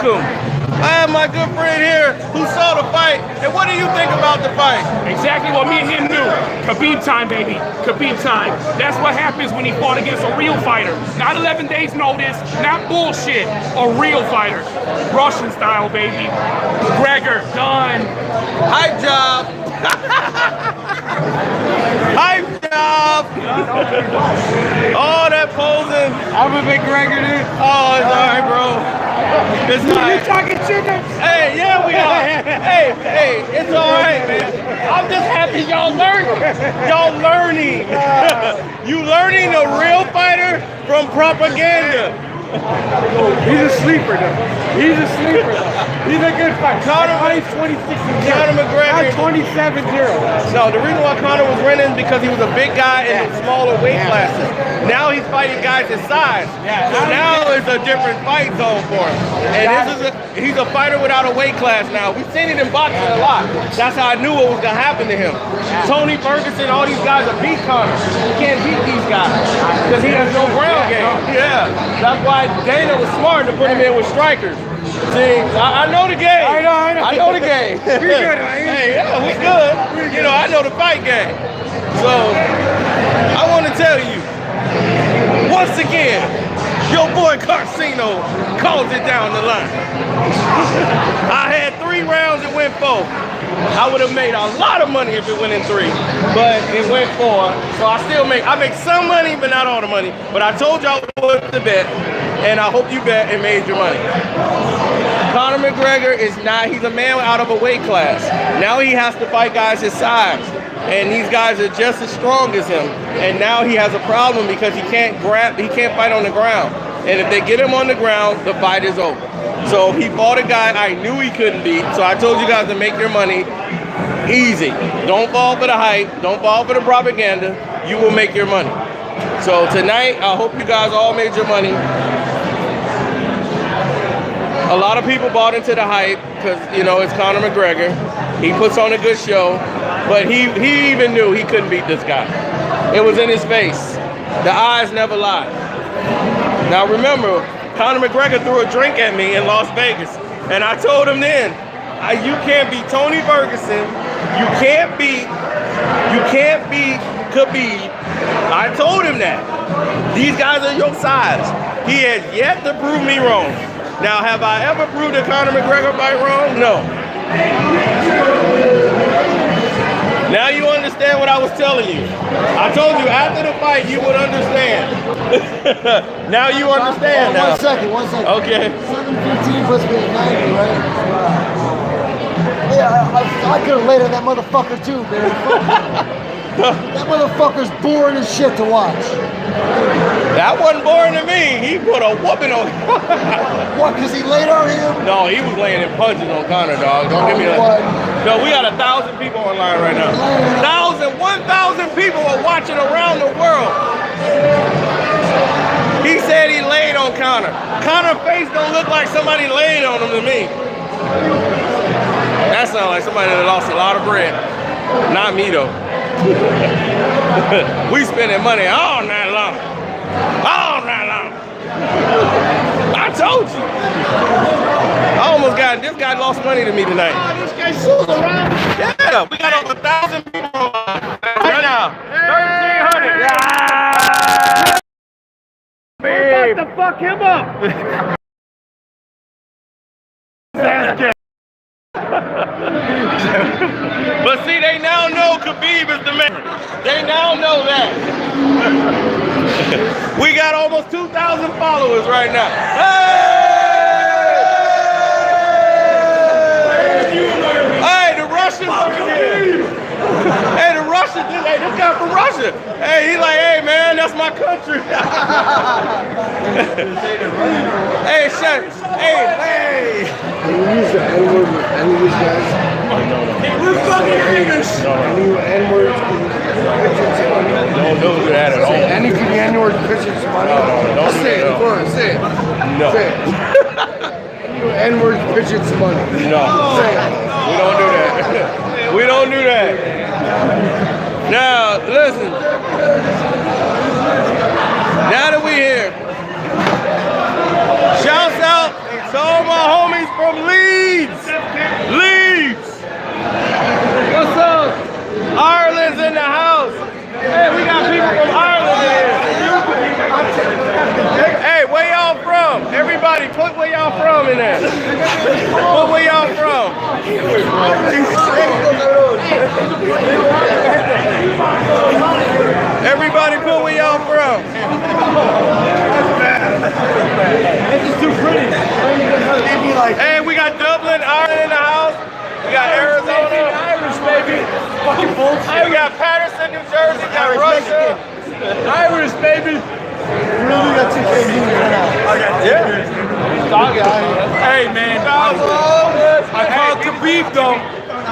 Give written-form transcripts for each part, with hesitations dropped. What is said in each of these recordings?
welcome. I have my good friend here who saw the fight. And what do you think about the fight? Exactly what me and him knew. Khabib time, baby. Khabib time. That's what happens when he fought against a real fighter. Not 11 days notice, not bullshit. A real fighter. Russian style, baby. Mcgregor, done. Hype job. Hype job. All that posing. I'm a Mcgregor, dude. Oh, it's all right, bro. It's all right. You talking shit? Hey, yeah, we are. Hey, it's all right, man. I'm just happy y'all learning. Y'all learning. You learning a real fighter from propaganda. He's a sleeper, though. He's a sleeper. He's a good fighter. Conor 26 Conor McGregor. 27-0. No, the reason why Conor was winning is because he was a big guy in the smaller weight classes. Now he's fighting guys his size. So now it's a different fight zone for him. And he's a fighter without a weight class now. We've seen it in boxing a lot. That's how I knew what was going to happen to him. Tony Ferguson, all these guys are beat Conor. He can't beat these guys because he has no ground game. Yeah, that's why Dana was smart to put him in with strikers. See, I know the game. I know. I know the game. We good, man. Hey, yeah, we good. You know, I know the fight game. So, I want to tell you, once again, your boy Carcino calls it down the line. I had 3 rounds, it went 4. I would have made a lot of money if it went in 3, but it went 4. So I make some money, but not all the money. But I told y'all what to bet, and I hope you bet and made your money. Conor McGregor is not, he's a man out of a weight class. Now he has to fight guys his size. And these guys are just as strong as him. And now he has a problem because he can't fight on the ground. And if they get him on the ground, the fight is over. So he fought a guy I knew he couldn't beat. So I told you guys to make your money easy. Don't fall for the hype. Don't fall for the propaganda. You will make your money. So tonight, I hope you guys all made your money. A lot of people bought into the hype because, you know, it's Conor McGregor. He puts on a good show, but he even knew he couldn't beat this guy. It was in his face. The eyes never lie. Now remember, Conor McGregor threw a drink at me in Las Vegas, and I told him then, you can't beat Tony Ferguson, you can't beat Khabib. I told him that. These guys are your size. He has yet to prove me wrong. Now, have I ever proved a Conor McGregor fight wrong? No. Now you understand what I was telling you. I told you after the fight you would understand. Now you understand now. One second. Okay. 7:15 plus me at 90, right? Yeah, I could have laid on that motherfucker too, man. That motherfucker's boring as shit to watch. That wasn't boring to me. He put a whooping on What, because he laid on him? No, he was laying in punches on Conor, dog. Don't give me that. No, we got 1,000 people online right now. 1,000 people are watching around the world. He said he laid on Conor. Conor's face don't look like somebody laid on him to me. That sounds like somebody that lost a lot of bread. Not me, though. We spending money all night long. All night long. I told you. This guy lost money to me tonight. Oh, this guy's so around. Yeah, we got over 1,000 people right now. 1,300. Yeah. We're about to fuck him up. But see, they now know Khabib is the man. They now know that. We got almost 2,000 followers right now. Hey, the Russians over here. Hey, the Russians, hey, this guy from Russia. Hey, he's like, hey, man, that's my country. Hey, shut. Hey. Can you use the N-word with any of these guys? We're fucking niggas. Any N-words can picture some money? Don't do that at all. Any can the N-word picture some money? Don't say it, go on, say it. No. Say it. Any N-words picture some money? No. Say it. We don't do that. We don't do that. Now, listen. Now that we're here, shouts out to all my homies in there? Where y'all from? Everybody put where y'all from. This is too pretty. Hey, we got Dublin, Ireland in the house. We got Arizona. Irish, baby. Fucking bullshit. We got Patterson, New Jersey. We got Russia. Irish, baby. Really got 2K Yeah. Hey, man. I called Khabib, though.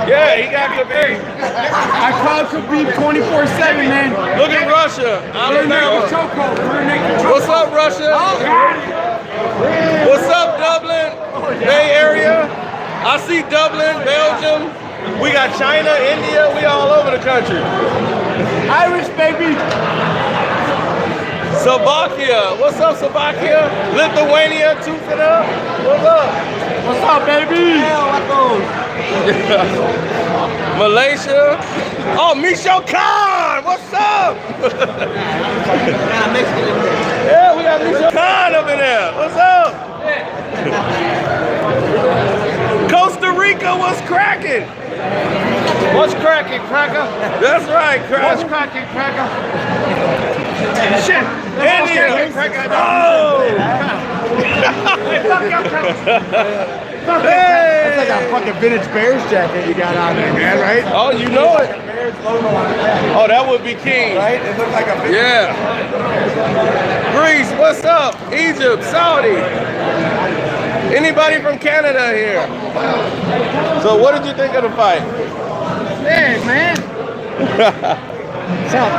Yeah, he got Khabib. I called Khabib 24/7, man. Look at Russia. Alabama. What's up, Russia? What's up, Dublin? Bay Area. I see Dublin, Belgium. We got China, India. We all over the country. Irish, baby. Slovakia. What's up, Slovakia? Lithuania, tooth it up. What's up? What's up, baby? Malaysia. Oh, Micho Khan. What's up? Yeah, we got Micho Khan up in there. What's up? Costa Rica, what's cracking? What's cracking, cracker? That's right, What's crack. cracking, cracker? Shit. India. Oh. Hey. That's like a fucking vintage Bears jacket you got on there, man, right? Oh, you know it. Oh, that would be king. Right? It looks like a vintage. Yeah. Greece, what's up? Egypt, Saudi. Anybody from Canada here? So what did you think of the fight? Hey, man. What's up?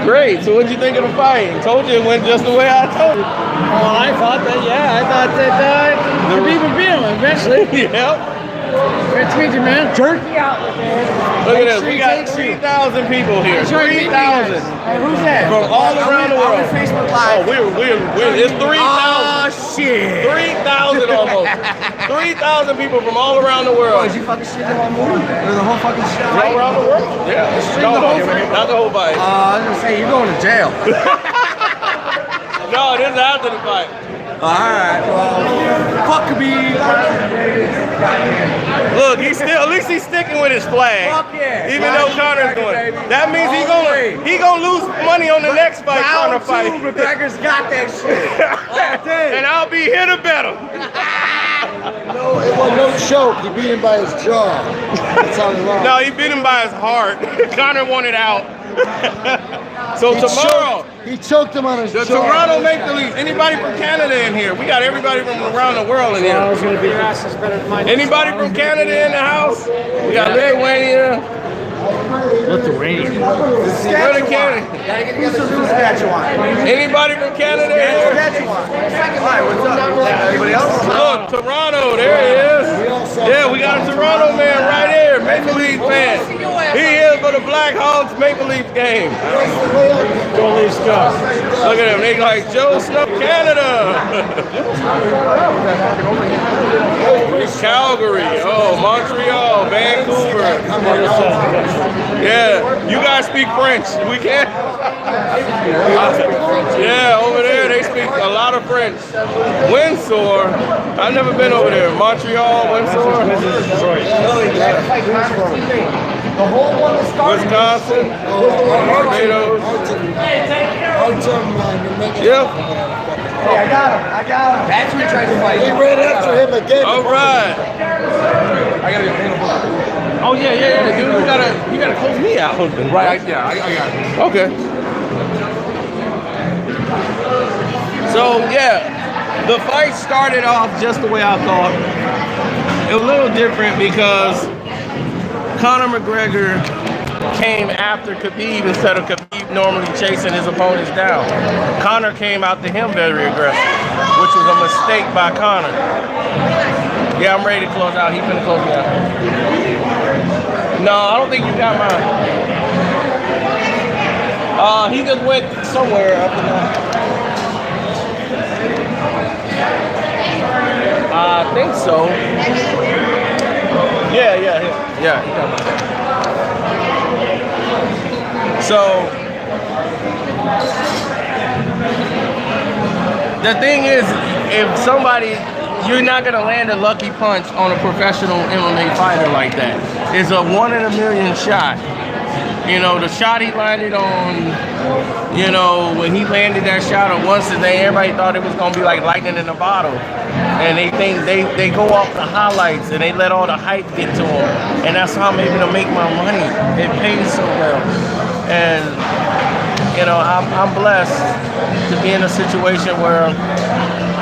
Great. So what did you think of the fight? Told you it went just the way I told you. Well, I thought that Khabib would beat him eventually. Yep. Great to meet you, man. Jerky out there. Look at this. We got 3,000 people here. 3,000 Hey, who's that? from all around the world. Facebook Oh, Live. it's 3,000. Oh, shit. 3,000 almost. 3,000 people from all around the world. Did you fucking stream the whole movie? Or the whole fucking shit? All around the world? Yeah. Stream the whole fight? Not the whole fight. I was gonna say, you're going to jail. No, this is after the fight. Alright, well, fuck Khabib. Look, at least he's sticking with his flag. Fuck yeah. Even though Connor's doing it. That means he gonna lose money on the next fight Connor fight. McGregor's got that shit. And I'll be here to bet him. No, it was no joke. He beat him by his jaw. That's how he lost. No, he beat him by his heart. Connor wanted out. So tomorrow, He choked him on his the jaw. Toronto Make the League. Anybody from Canada in here? We got everybody from around the world in here. Gonna be your ass is better than mine. Anybody from Canada in the house? We got Lithuania. Lithuania. Where the Canada? Anybody from Canada in here? Anybody else? Look, Toronto, there he is. Yeah, we got a Toronto man right here, Maple Leaf fan. He is for the Black Hawks Maple Leaf game. Go Leafs go. Look at him, they like Joe Snow, Canada. Calgary, oh, Montreal, Vancouver. Yeah, you guys speak French. We can't. Yeah, over there they speak a lot of French. Windsor, I've never been over there. Montreal, Windsor. Wisconsin, Barbados. Yep. Hey, I got him. That's who he tried to fight. He ran after him again. All right. Oh yeah, dude. You gotta close me out. Right, I got it. Okay. So yeah, the fight started off just the way I thought. It was a little different because Conor McGregor came after Khabib instead of Khabib normally chasing his opponents down. Conor came out to him very aggressive, which was a mistake by Conor. Yeah, I'm ready to close out. He's gonna close me out. No, I don't think you got mine. He just went somewhere up in there. I think so. Yeah, he got mine. So the thing is, if somebody you're not gonna land a lucky punch on a professional MMA fighter like that. It's a 1 in a million shot. You know, the shot he landed on, you know, when he landed that shot on once today, everybody thought it was gonna be like lightning in a bottle. And they think they go off the highlights and they let all the hype get to them. And that's how I'm able to make my money. It pays so well. And you know, I'm blessed to be in a situation where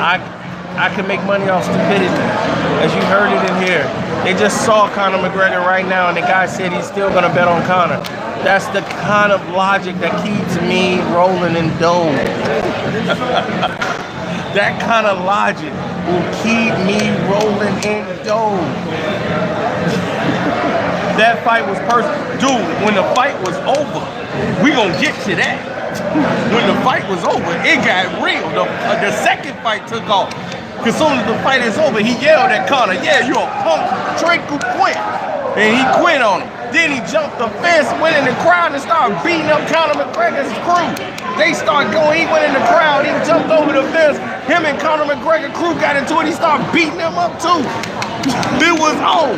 I can make money off stupidity. As you heard it in here, they just saw Conor McGregor right now, and the guy said he's still gonna bet on Conor. That's the kind of logic that keeps me rolling in dough. That kind of logic will keep me rolling in dough. That fight was personal. Dude, when the fight was over, we gonna get to that. When the fight was over, it got real. The second fight took off. Because soon as the fight is over, he yelled at Conor, yeah, you're a punk, drink who quit. And he quit on him. Then he jumped the fence, went in the crowd and started beating up Conor McGregor's crew. They started going, he went in the crowd, he jumped over the fence. Him and Conor McGregor crew got into it, he started beating them up too. It was on.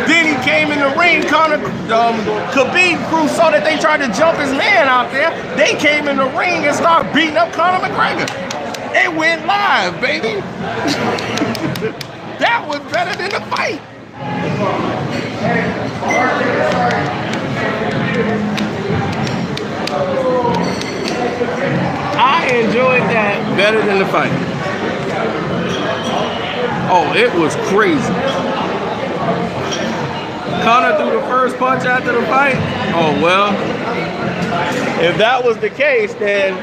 Then he came in the ring, Khabib crew saw that they tried to jump his man out there. They came in the ring and started beating up Conor McGregor. It went live, baby. That was better than the fight. I enjoyed that better than the fight. Oh, it was crazy. Conor threw the first punch after the fight. Oh, well, if that was the case, then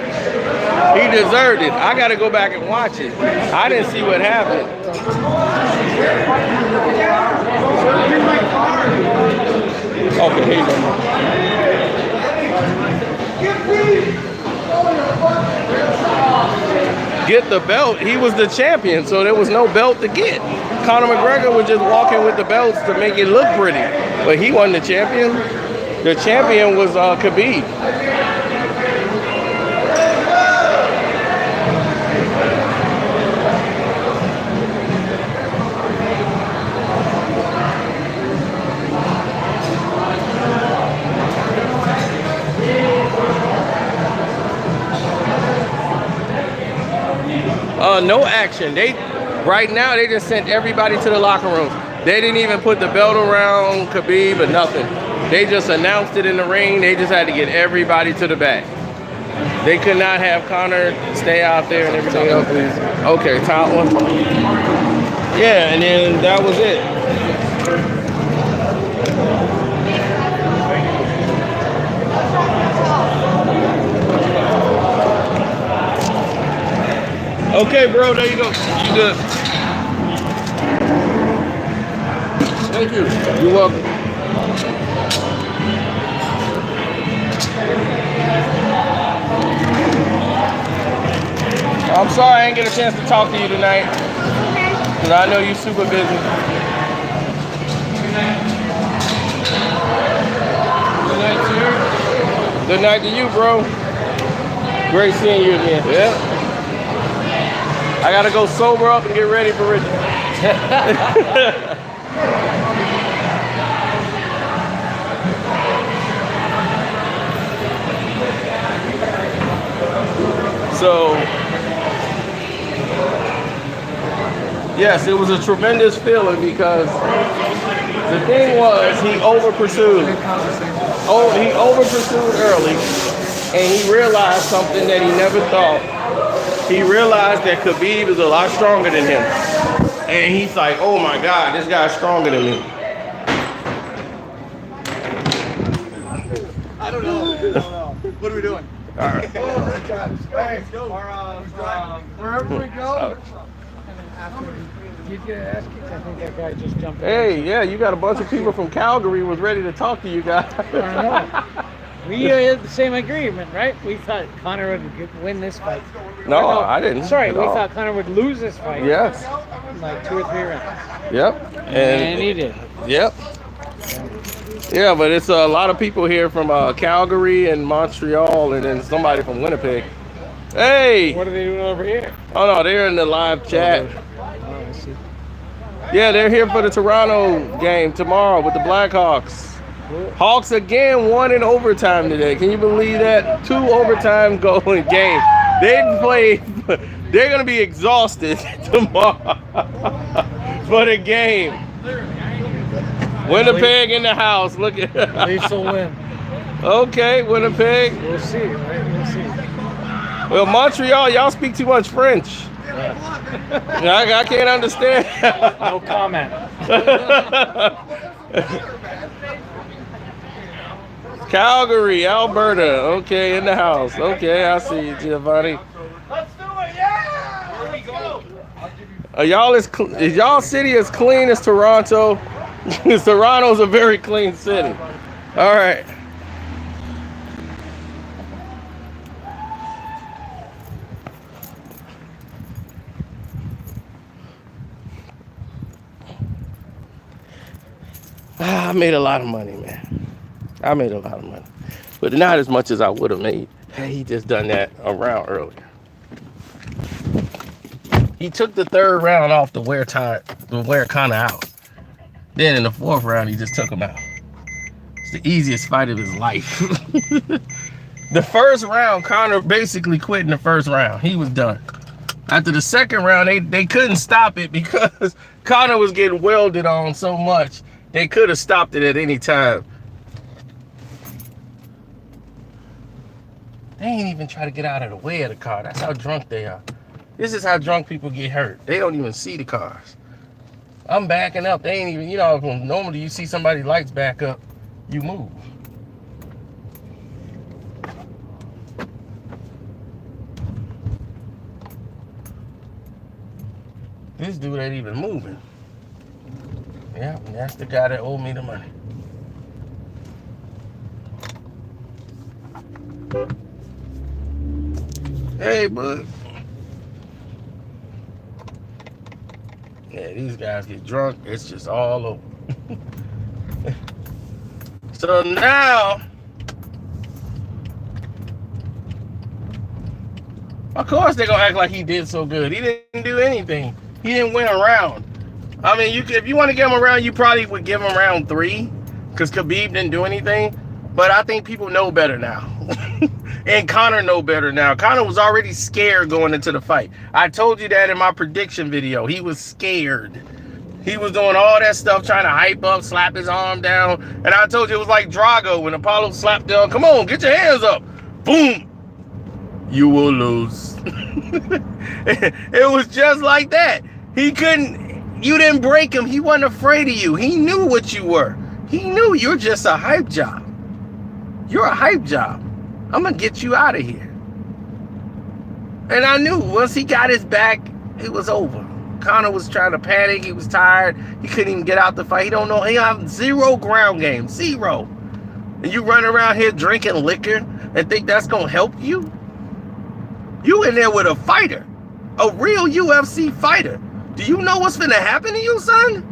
he deserved it. I got to go back and watch it. I didn't see what happened. Okay, here you go. Get the belt. He was the champion, so there was no belt to get. Conor McGregor was just walking with the belts to make it look pretty, but he wasn't the champion. The champion was Khabib. No action. Right now they just sent everybody to the locker room. They didn't even put the belt around Khabib or nothing. They just announced it in the ring. They just had to get everybody to the back. They could not have Conor stay out there and everything else. Okay, top one. Yeah, and then that was it. Okay, bro, there you go. You good. Thank you. You're welcome. I'm sorry I didn't get a chance to talk to you tonight, because I know you're super busy. Good night, sir. Good night to you, bro. Great seeing you again. Yeah. I gotta go sober up and get ready for Richard. So, yes, it was a tremendous feeling because the thing was he over-pursued. Oh, he over-pursued early, and he realized something that he never thought. He realized that Khabib is a lot stronger than him. And he's like, oh my God, this guy's stronger than me. I don't know. What are we doing? All right. Wherever we go. Did you get an ass kicked? I think that guy just jumped in. Hey, yeah, you got a bunch of people from Calgary was ready to talk to you guys. I know. We had the same agreement, right? We thought Conor would win this fight. No, I didn't. Sorry, we thought Conor would lose this fight. Yes. In like 2 or 3 rounds. Yep. And he did. Yep. Yeah, but it's a lot of people here from Calgary and Montreal, and then somebody from Winnipeg. Hey! What are they doing over here? Oh no, they're in the live chat. see. Yeah, they're here for the Toronto game tomorrow with the Blackhawks. Hawks again won in overtime today. Can you believe that? 2 overtime going games. They played. They're gonna be exhausted tomorrow for the game. Winnipeg in the house. Look at. Leafs will win. Okay, Winnipeg. We'll see, right? We'll see. Well, Montreal, y'all speak too much French. I can't understand. No comment. Calgary, Alberta. Okay, in the house. Okay, I see you, Giovanni. Let's do it, yeah! Let's go! Is y'all city as clean as Toronto? Toronto's a very clean city. All right. I made a lot of money, man. I made a lot of money. But not as much as I would have made had he just done that a round earlier. He took the 3rd round off to wear Conor out. Then in the 4th round, he just took him out. It's the easiest fight of his life. The 1st round, Conor basically quit in the 1st round. He was done. After the 2nd round, they couldn't stop it because Conor was getting welded on so much. They could have stopped it at any time. They ain't even try to get out of the way of the car. That's how drunk they are. This is how drunk people get hurt. They don't even see the cars. I'm backing up. They ain't even, you know, normally you see somebody's lights back up, you move. This dude ain't even moving. Yeah, and that's the guy that owed me the money. Hey, bud. Yeah, these guys get drunk. It's just all over. So now, of course they're going to act like he did so good. He didn't do anything. He didn't win a round. I mean, if you want to give him a round, you probably would give him round 3 because Khabib didn't do anything. But I think people know better now. And Conor know better now. Conor was already scared going into the fight. I told you that in my prediction video. He was scared. He was doing all that stuff, trying to hype up, slap his arm down. And I told you it was like Drago when Apollo slapped down. Come on, get your hands up. Boom. You will lose. It was just like that. He couldn't, you didn't break him. He wasn't afraid of you. He knew what you were. He knew you're just a hype job. You're a hype job. I'm going to get you out of here. And I knew once he got his back, it was over. Conor was trying to panic. He was tired. He couldn't even get out the fight. He don't know. He have 0 ground game. 0. And you run around here drinking liquor and think that's going to help you? You in there with a fighter. A real UFC fighter. Do you know what's finna happen to you, son?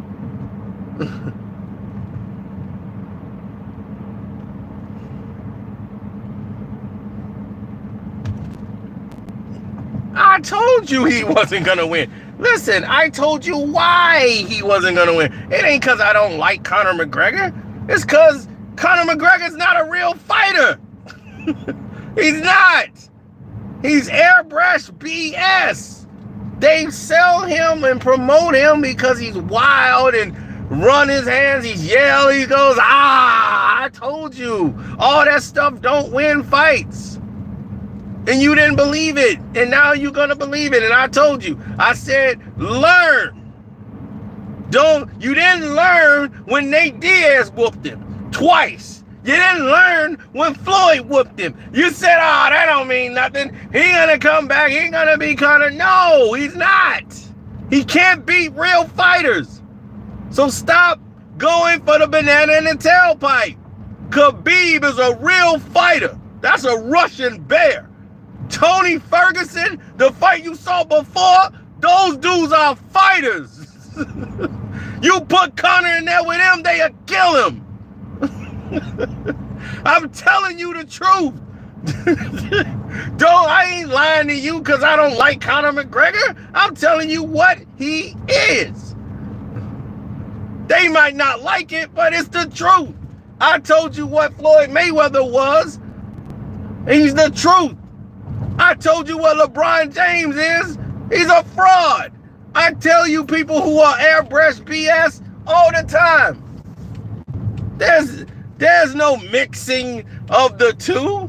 I told you he wasn't gonna win. Listen, I told you why he wasn't gonna win. It ain't because I don't like Conor McGregor. It's because Conor McGregor's not a real fighter. He's not. He's airbrush BS. They sell him and promote him because he's wild and run his hands. He's yell. He goes, ah, I told you. All that stuff don't win fights. And you didn't believe it. And now you're going to believe it. And I told you. I said, learn. You didn't learn when Nate Diaz whooped him twice. You didn't learn when Floyd whooped him. You said, oh, that don't mean nothing. He gonna come back. He gonna be Conor. No, he's not. He can't beat real fighters. So stop going for the banana in the tailpipe. Khabib is a real fighter. That's a Russian bear. Tony Ferguson, the fight you saw before, those dudes are fighters. You put Conor in there with him, they'll kill him. I'm telling you the truth. I ain't lying to you because I don't like Conor McGregor. I'm telling you what he is. They might not like it, but it's the truth. I told you what Floyd Mayweather was. He's the truth. I told you what LeBron James is. He's a fraud. I tell you people who are airbrush BS all the time. There's no mixing of the two.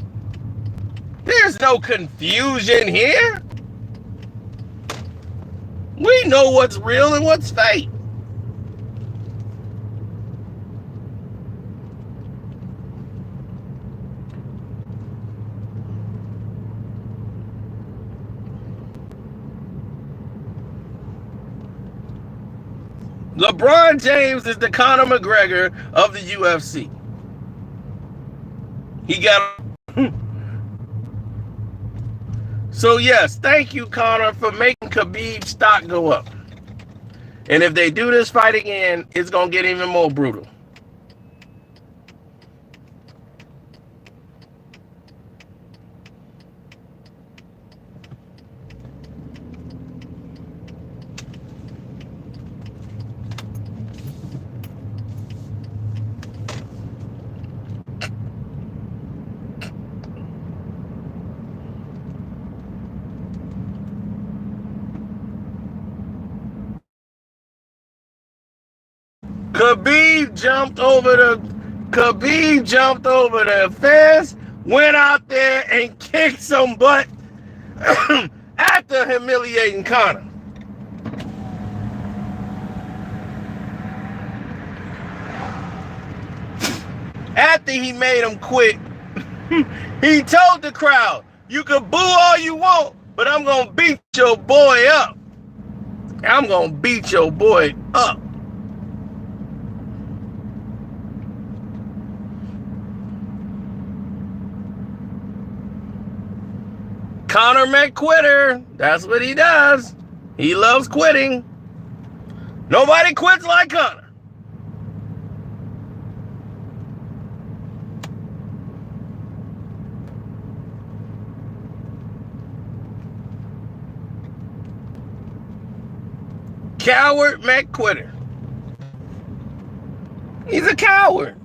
There's no confusion here. We know what's real and what's fake. LeBron James is the Conor McGregor of the UFC. He got... So yes, thank you, Conor, for making Khabib's stock go up. And if they do this fight again, it's going to get even more brutal. Khabib jumped over the fence, went out there and kicked some butt after humiliating Conor. After he made him quit, he told the crowd, "You can boo all you want, but I'm gonna beat your boy up. I'm gonna beat your boy up." Conor McQuitter, that's what he does. He loves quitting. Nobody quits like Conor. Coward McQuitter. He's a coward.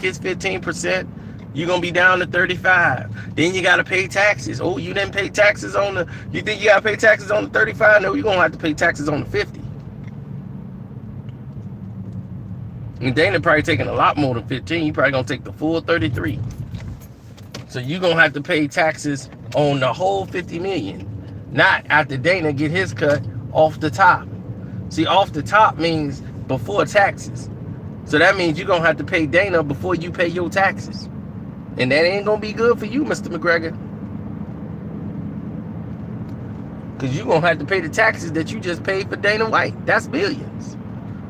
Gets 15%, you're gonna be down to 35. Then you gotta pay taxes. Oh, you didn't pay taxes on the, you think you gotta pay taxes on the 35? No, you're gonna have to pay taxes on the 50. And Dana probably taking a lot more than 15. You probably gonna take the full 33. So you're gonna have to pay taxes on the whole 50 million, not after Dana get his cut off the top. See, off the top means before taxes. So that means you're going to have to pay Dana before you pay your taxes. And that ain't going to be good for you, Mr. McGregor. Because you're going to have to pay the taxes that you just paid for Dana White. That's billions.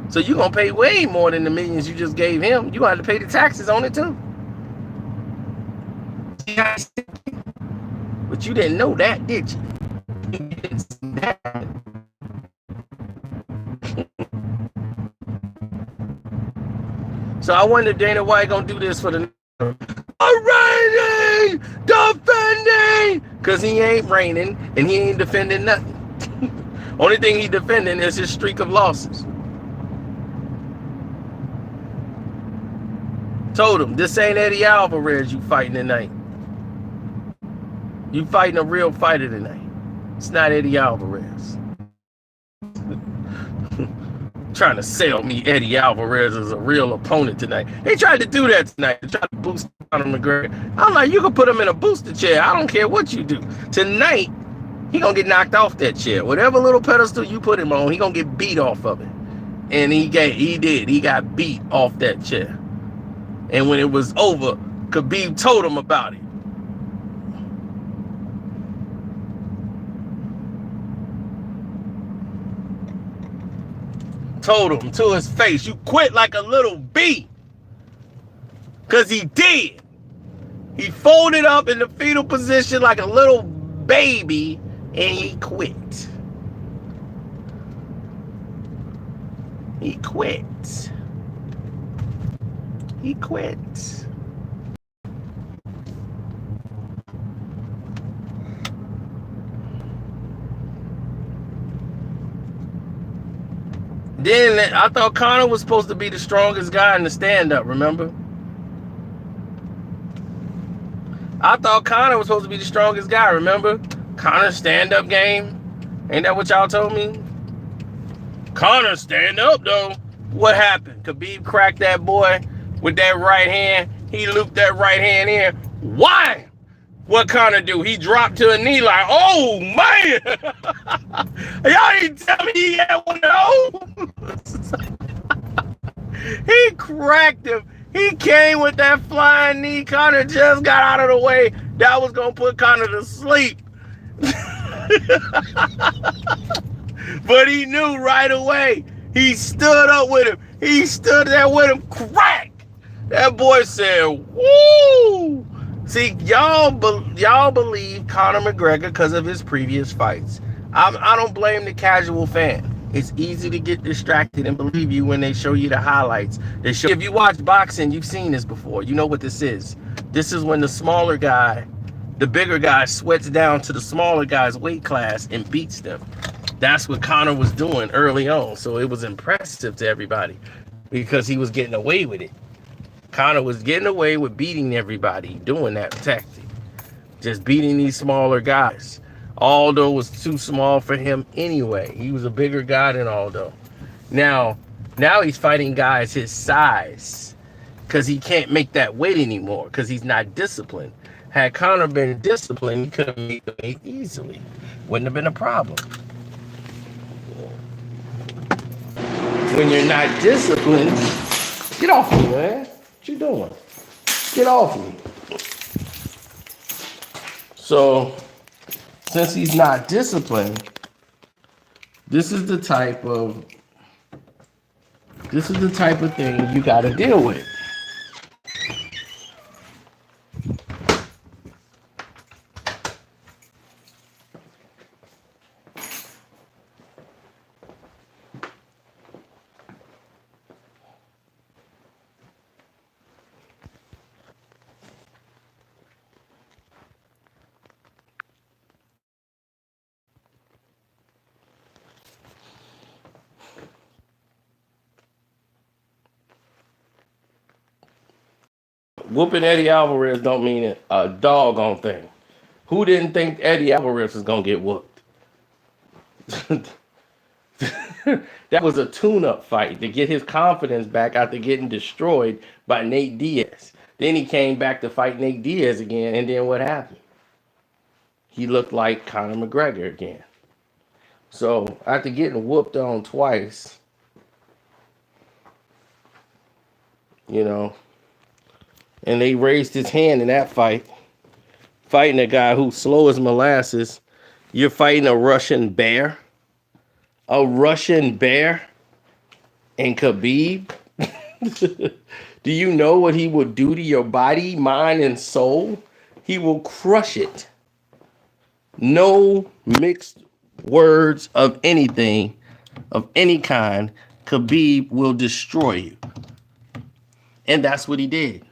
So you're going to pay way more than the millions you just gave him. You're going to have to pay the taxes on it too. But you didn't know that, did you? You didn't see that. So I wonder if Dana White gonna do this for the reigning, defending, because he ain't reigning and he ain't defending nothing. Only thing he defending is his streak of losses. Told him, this ain't Eddie Alvarez you fighting tonight. You fighting a real fighter tonight. It's not Eddie Alvarez. Trying to sell me Eddie Alvarez as a real opponent tonight. They tried to do that tonight. They tried to boost Conor McGregor. I'm like, you can put him in a booster chair. I don't care what you do. Tonight, he gonna get knocked off that chair. Whatever little pedestal you put him on, he gonna get beat off of it. And he did. He got beat off that chair. And when it was over, Khabib told him about it. Told him to his face, you quit like a little bee. Because he did. He folded up in the fetal position like a little baby and he quit. He quit. He quit. Then I thought Conor was supposed to be the strongest guy in the stand-up, remember? I thought Conor was supposed to be the strongest guy, remember? Conor's stand-up game. Ain't that what y'all told me? Conor stand up though. What happened? Khabib cracked that boy with that right hand. He looped that right hand in. Why? What Conor do? He dropped to a knee like, oh man! Y'all didn't tell me he had one of those. He cracked him. He came with that flying knee. Conor just got out of the way. That was gonna put Conor to sleep. But he knew right away. He stood up with him. He stood there with him. Crack! That boy said, woo! See, y'all believe Conor McGregor because of his previous fights. I don't blame the casual fan. It's easy to get distracted and believe you when they show you the highlights. If you watch boxing, you've seen this before. You know what this is. This is when the smaller guy, the bigger guy, sweats down to the smaller guy's weight class and beats them. That's what Conor was doing early on. So it was impressive to everybody because he was getting away with it. Conor was getting away with beating everybody, doing that tactic. Just beating these smaller guys. Aldo was too small for him anyway. He was a bigger guy than Aldo. Now he's fighting guys his size because he can't make that weight anymore because he's not disciplined. Had Conor been disciplined, he could have made the weight easily. Wouldn't have been a problem. When you're not disciplined, get off me, man. What you doing? Get off me. So, since he's not disciplined, this is the type of thing you got to deal with. Whooping Eddie Alvarez don't mean a doggone thing. Who didn't think Eddie Alvarez was going to get whooped? That was a tune-up fight to get his confidence back after getting destroyed by Nate Diaz. Then he came back to fight Nate Diaz again, and then what happened? He looked like Conor McGregor again. So after getting whooped on twice, you know, and they raised his hand in that fight, fighting a guy who's slow as molasses. You're fighting a Russian bear? A Russian bear? And Khabib? Do you know what he will do to your body, mind, and soul? He will crush it. No mixed words of anything, of any kind. Khabib will destroy you. And that's what he did.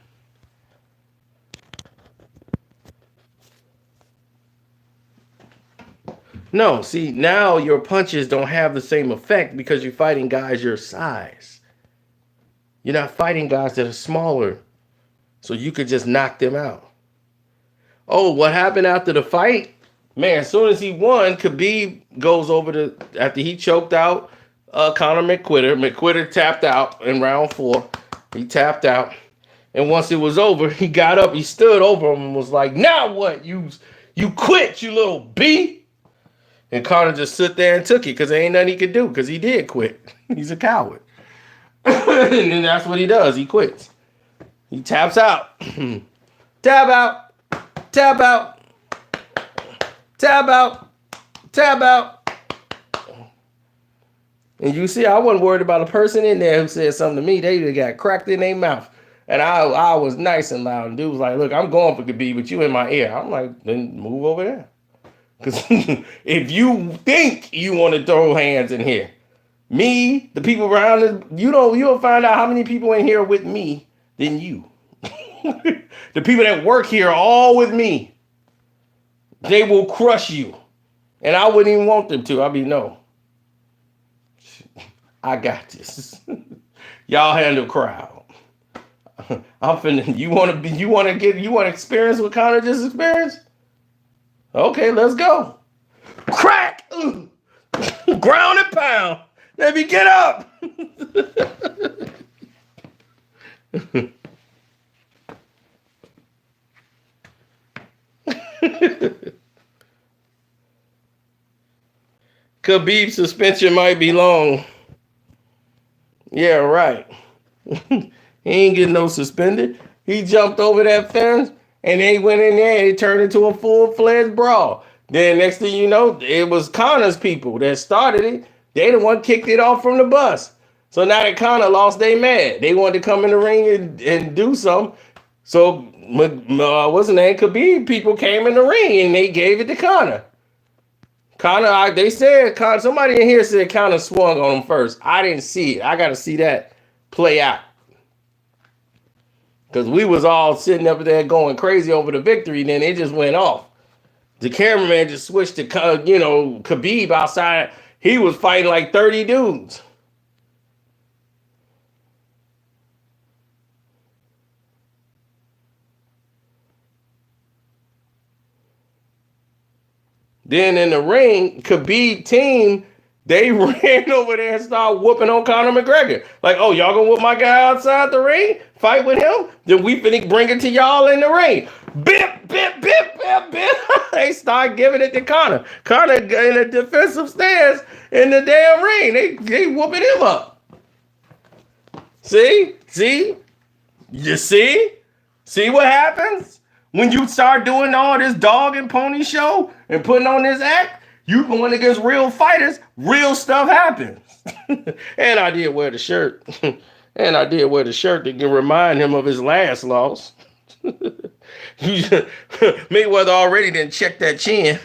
No, see, now your punches don't have the same effect because you're fighting guys your size. You're not fighting guys that are smaller, so you could just knock them out. Oh, what happened after the fight? Man, as soon as he won, Khabib goes over to, after he choked out Conor McGregor. McGregor tapped out in round 4. He tapped out. And once it was over, he got up, he stood over him and was like, now what? You quit, you little B. And Conor just stood there and took it because there ain't nothing he could do because he did quit. He's a coward. And then that's what he does. He quits. He taps out. Tap out. Tap out. Tap out. Tap out. And you see, I wasn't worried about a person in there who said something to me. They got cracked in their mouth. And I was nice and loud. And dude was like, look, I'm going for Khabib, but you in my ear. I'm like, then move over there. Because if you think you want to throw hands in here, Me, the people around us, you'll find out how many people in here with me than you. The people that work here all with me. They will crush you. And I wouldn't even want them to. I'll be, no. I got this. Y'all handle crowd. I'm finna, you want to experience what Conor just experienced? Okay, let's go. Crack! Ground and pound. Let me get up. Khabib's suspension might be long. Yeah, right. He ain't getting no suspended. He jumped over that fence and they went in there and it turned into a full-fledged brawl. Then next thing you know, it was Conor's people that started it. They the one kicked it off from the bus. So now that Conor lost, they mad. They wanted to come in the ring and do something. So what's his name? Khabib people came in the ring and they gave it to Conor. They said, somebody in here said Conor swung on him first. I didn't see it. I got to see that play out. Because we was all sitting up there going crazy over the victory, and then it just went off. The cameraman just switched to, Khabib outside. He was fighting like 30 dudes. Then in the ring, Khabib team, they ran over there and started whooping on Conor McGregor. Like, oh, y'all gonna whoop my guy outside the ring? Fight with him? Then we finna bring it to y'all in the ring. Bip, bip, bip, bip, bip. They start giving it to Conor. Conor in a defensive stance in the damn ring. They whooping him up. See? You see? See what happens? When you start doing all this dog and pony show and putting on this act, you going against real fighters, real stuff happens. And I did wear the shirt. To remind him of his last loss. Mayweather already didn't check that chin.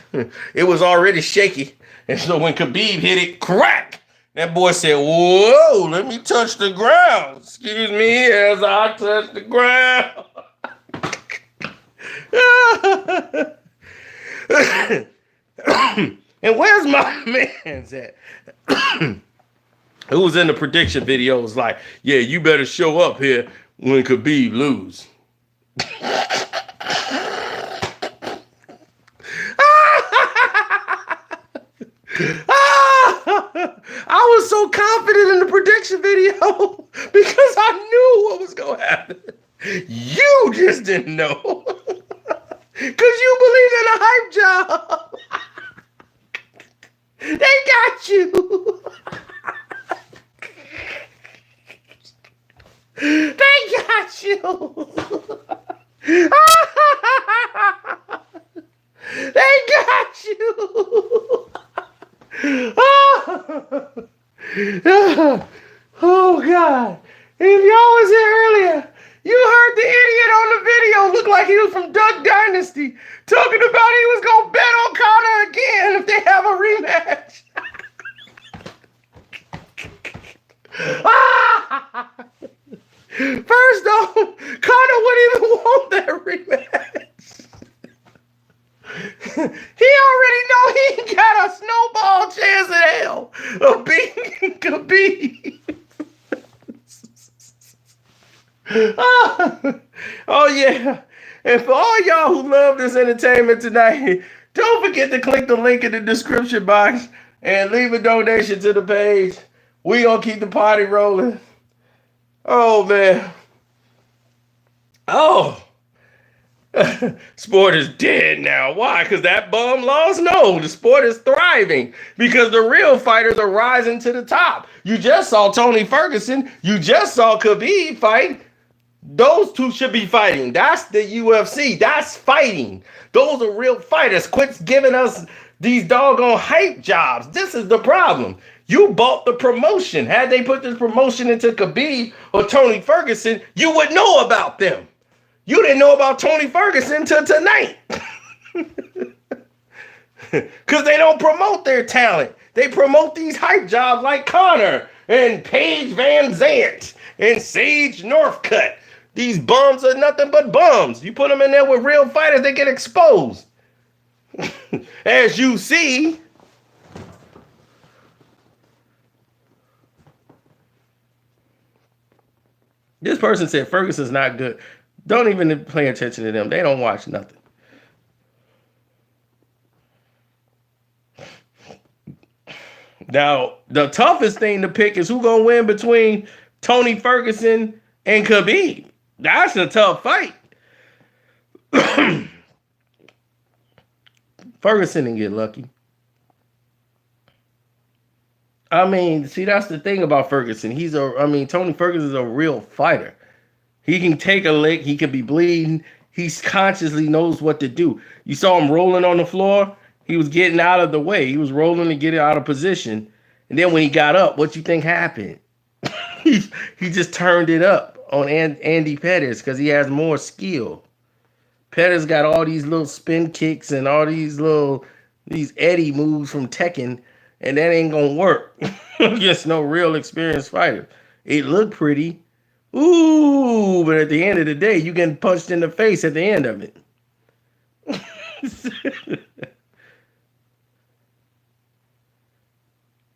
It was already shaky. And so when Khabib hit it, crack! That boy said, whoa, let me touch the ground. Excuse me as I touch the ground. And where's my man's at? Who was in the prediction video was like, yeah, you better show up here when Khabib lose. I was so confident in the prediction video because I knew what was going to happen. You just didn't know. Because you believe in a hype job. They got you. They got you. They got you. Oh, God. If y'all was here earlier, you heard the idiot on the video look like he was from Duck Dynasty talking about he was going to bet on Conor again if they have a rematch. First off, Conor wouldn't even want that rematch. He already know he ain't got a snowball chance in hell of beating Khabib. Oh yeah, and for all y'all who love this entertainment tonight, don't forget to click the link in the description box and leave a donation to the page. We gonna keep the party rolling. Oh man. Oh. Sport is dead now. Why? Because that bum lost? No, the sport is thriving because the real fighters are rising to the top. You just saw Tony Ferguson. You just saw Khabib fight. Those two should be fighting. That's the UFC. That's fighting. Those are real fighters. Quit giving us these doggone hype jobs. This is the problem. You bought the promotion. Had they put this promotion into Khabib or Tony Ferguson, you would know about them. You didn't know about Tony Ferguson till tonight. Because they don't promote their talent. They promote these hype jobs like Connor and Paige Van Zant and Sage Northcutt. These bums are nothing but bums. You put them in there with real fighters, they get exposed. As you see, this person said Ferguson's not good. Don't even pay attention to them. They don't watch nothing. Now, the toughest thing to pick is who gonna win between Tony Ferguson and Khabib. That's a tough fight. Ferguson didn't get lucky. I mean, see, that's the thing about Ferguson. Tony Ferguson's a real fighter. He can take a lick. He can be bleeding. He consciously knows what to do. You saw him rolling on the floor. He was getting out of the way. He was rolling to get out of position. And then when he got up, what you think happened? he just turned it up on Andy Pettis because he has more skill. Pettis got all these little spin kicks and all these Eddie moves from Tekken, and that ain't gonna work against no real experienced fighter. It looked pretty. Ooh, but at the end of the day, you getting punched in the face at the end of it.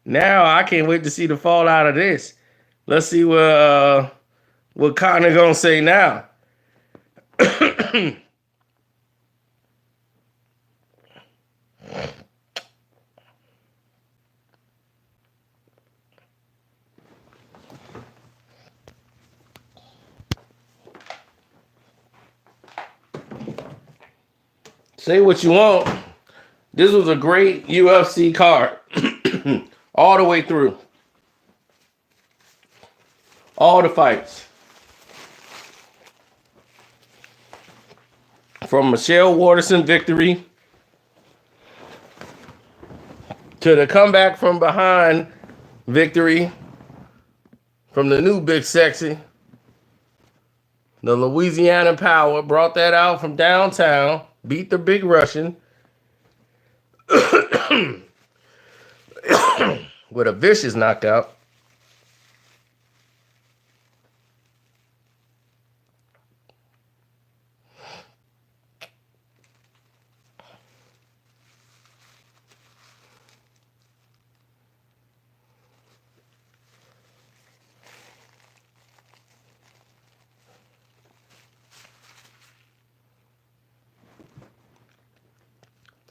Now I can't wait to see the fallout of this. Let's see what Conor gonna say now. Say what you want. This was a great UFC card. All the way through. All the fights. From Michelle Waterson victory to the comeback from behind victory from the new Big Sexy. The Louisiana Power brought that out from downtown, beat the Big Russian with a vicious knockout.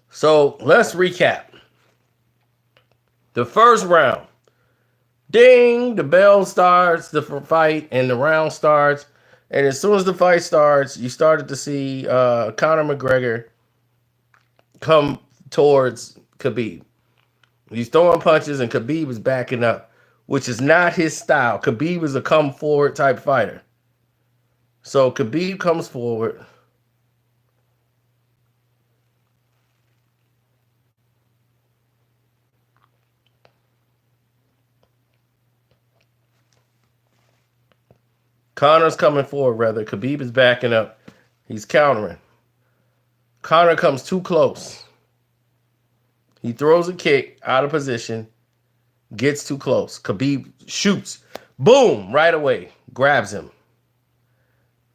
So let's recap. The first round. Ding, the bell starts, the fight, and the round starts. And as soon as the fight starts, you started to see Conor McGregor come towards Khabib. He's throwing punches, and Khabib is backing up, which is not his style. Khabib is a come forward type fighter. So Khabib comes forward. Conor's coming forward, rather. Khabib is backing up. He's countering. Conor comes too close. He throws a kick out of position, gets too close. Khabib shoots. Boom! Right away. Grabs him.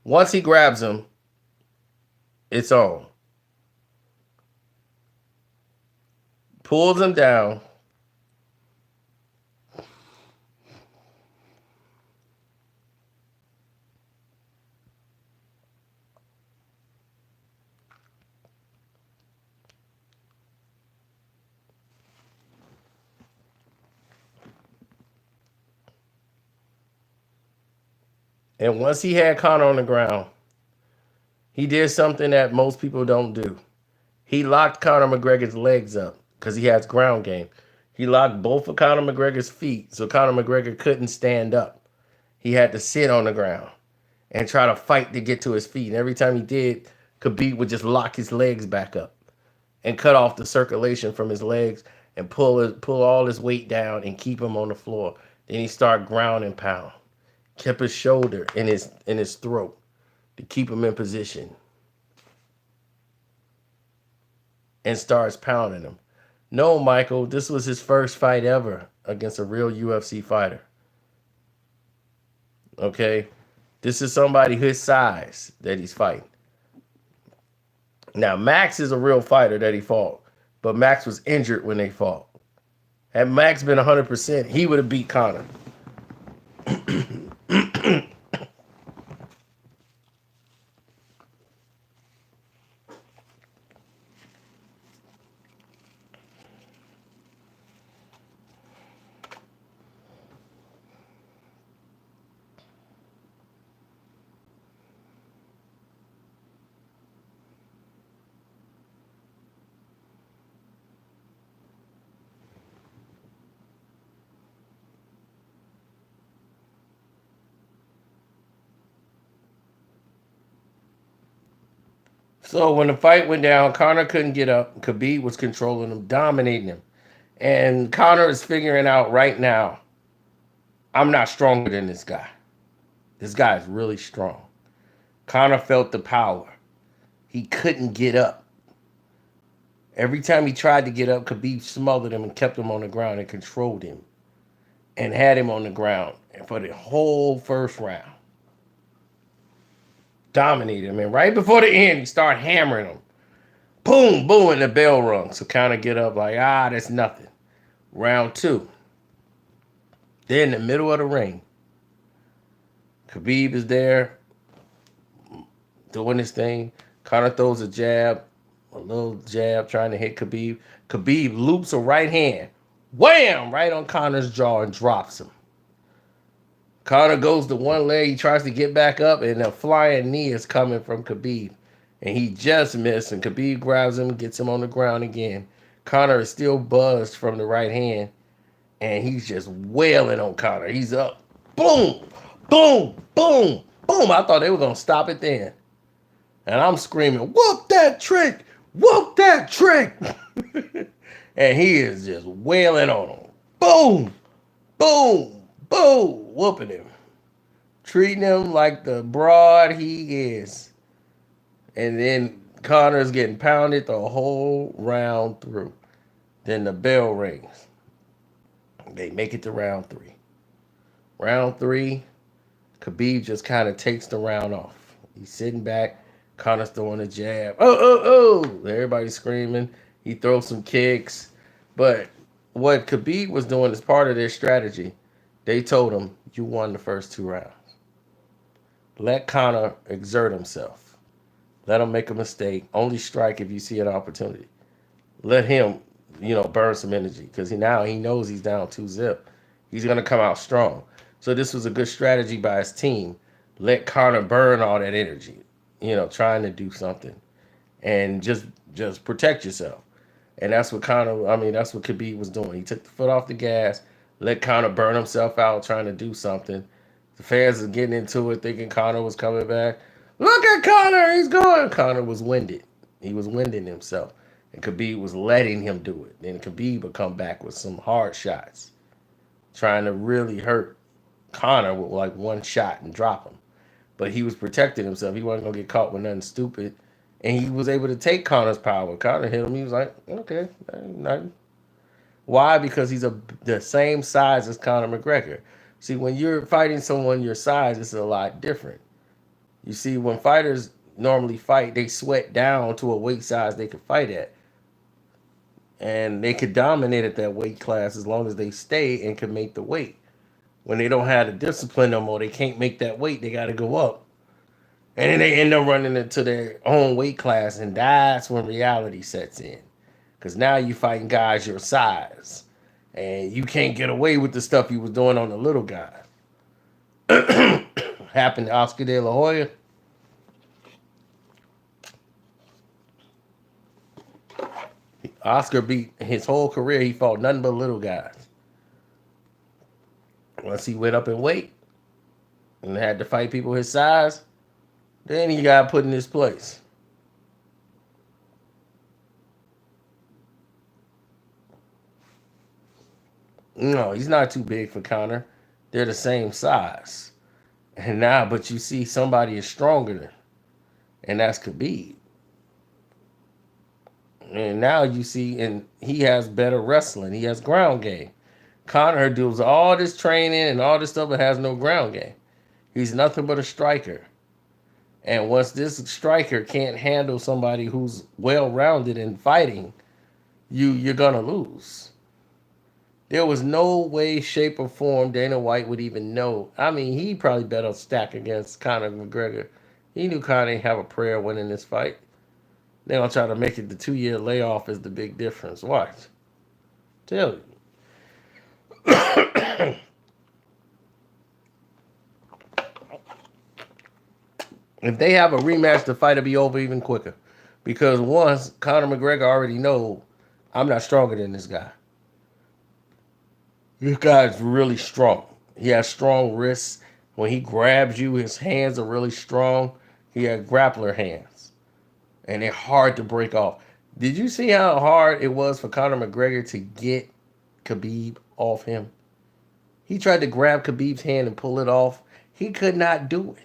Once he grabs him, it's on. Pulls him down. And once he had Conor on the ground, he did something that most people don't do. He locked Conor McGregor's legs up because he has ground game. He locked both of Conor McGregor's feet so Conor McGregor couldn't stand up. He had to sit on the ground and try to fight to get to his feet. And every time he did, Khabib would just lock his legs back up and cut off the circulation from his legs and pull all his weight down and keep him on the floor. Then he started ground and pound. Kept his shoulder in his throat to keep him in position. And starts pounding him. No, Michael, this was his first fight ever against a real UFC fighter. Okay? This is somebody his size that he's fighting. Now, Max is a real fighter that he fought, but Max was injured when they fought. Had Max been 100%, he would have beat Conor. So when the fight went down, Conor couldn't get up. Khabib was controlling him, dominating him. And Conor is figuring out right now, I'm not stronger than this guy. This guy is really strong. Conor felt the power. He couldn't get up. Every time he tried to get up, Khabib smothered him and kept him on the ground and controlled him. And had him on the ground for the whole first round. Dominated him. And right before the end, he started hammering him. Boom, boom, and the bell rung. So kind of get up like, that's nothing. Round 2. They're in the middle of the ring. Khabib is there doing his thing. Conor throws a little jab, trying to hit Khabib. Khabib loops a right hand. Wham! Right on Conor's jaw and drops him. Conor goes to one leg. He tries to get back up, and a flying knee is coming from Khabib. And he just missed, and Khabib grabs him and gets him on the ground again. Conor is still buzzed from the right hand, and he's just wailing on Conor. He's up. Boom! Boom! Boom! Boom! I thought they were going to stop it then. And I'm screaming, whoop that trick! Whoop that trick! And he is just wailing on him. Boom! Boom! Boom! Whooping him. Treating him like the broad he is. And then Conor's getting pounded the whole round through. Then the bell rings. They make it to round 3. Round 3, Khabib just kind of takes the round off. He's sitting back. Conor's throwing a jab. Oh! Everybody's screaming. He throws some kicks. But what Khabib was doing as part of their strategy, they told him, you won the first 2 rounds. Let Conor exert himself. Let him make a mistake. Only strike if you see an opportunity. Let him, burn some energy. Because now he knows he's down 2-0. He's going to come out strong. So this was a good strategy by his team. Let Conor burn all that energy. Trying to do something. And just protect yourself. And that's what that's what Khabib was doing. He took the foot off the gas. Let Conor burn himself out trying to do something. The fans are getting into it, thinking Conor was coming back. Look at Conor, he's going. Conor was winded. He was winding himself. And Khabib was letting him do it. Then Khabib would come back with some hard shots. Trying to really hurt Conor with like one shot and drop him. But he was protecting himself. He wasn't going to get caught with nothing stupid. And he was able to take Conor's power. Conor hit him. He was like, okay, nothing. Why? Because he's the same size as Conor McGregor. See, when you're fighting someone your size, it's a lot different. You see, when fighters normally fight, they sweat down to a weight size they could fight at. And they could dominate at that weight class as long as they stay and can make the weight. When they don't have the discipline no more, they can't make that weight. They got to go up. And then they end up running into their own weight class, and that's when reality sets in. Because now you're fighting guys your size. And you can't get away with the stuff you was doing on the little guy. Happened to Oscar De La Hoya. Oscar beat his whole career. He fought nothing but little guys. Once he went up in weight and had to fight people his size, then he got put in his place. No, he's not too big for Conor. They're the same size. And now, but you see somebody is stronger than, and that's Khabib. And now you see, and he has better wrestling. He has ground game. Conor does all this training and all this stuff, but has no ground game. He's nothing but a striker. And once this striker can't handle somebody who's well-rounded in fighting, you're gonna lose. There was no way, shape, or form Dana White would even know. I mean, he probably bet a stack against Conor McGregor. He knew Conor didn't have a prayer winning this fight. They're gonna try to make it the 2-year layoff is the big difference. Watch. Tell you. If they have a rematch, the fight will be over even quicker. Because once Conor McGregor already know I'm not stronger than this guy. This guy's really strong. He has strong wrists. When he grabs you, his hands are really strong. He has grappler hands. And they're hard to break off. Did you see how hard it was for Conor McGregor to get Khabib off him? He tried to grab Khabib's hand and pull it off. He could not do it.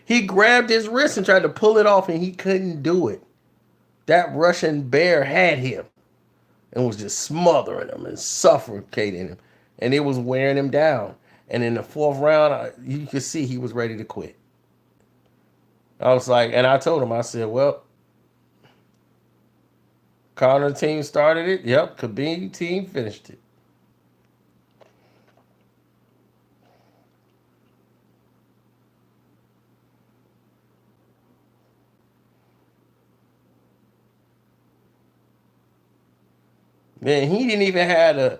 He grabbed his wrist and tried to pull it off, and he couldn't do it. That Russian bear had him and was just smothering him and suffocating him. And it was wearing him down. And in the 4th round, you could see he was ready to quit. I was like, and I told him, I said, well, Conor team started it. Yep, Khabib team finished it. Man, he didn't even have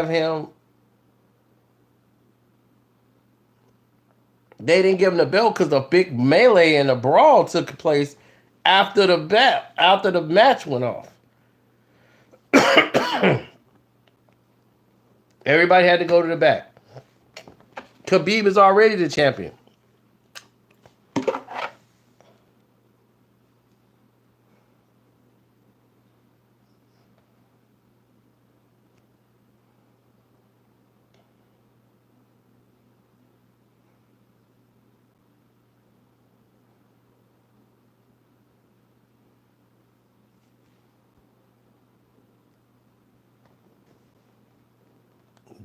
him. They didn't give him the belt because the big melee and the brawl took place after the match went off. Everybody had to go to the back. Khabib is already the champion.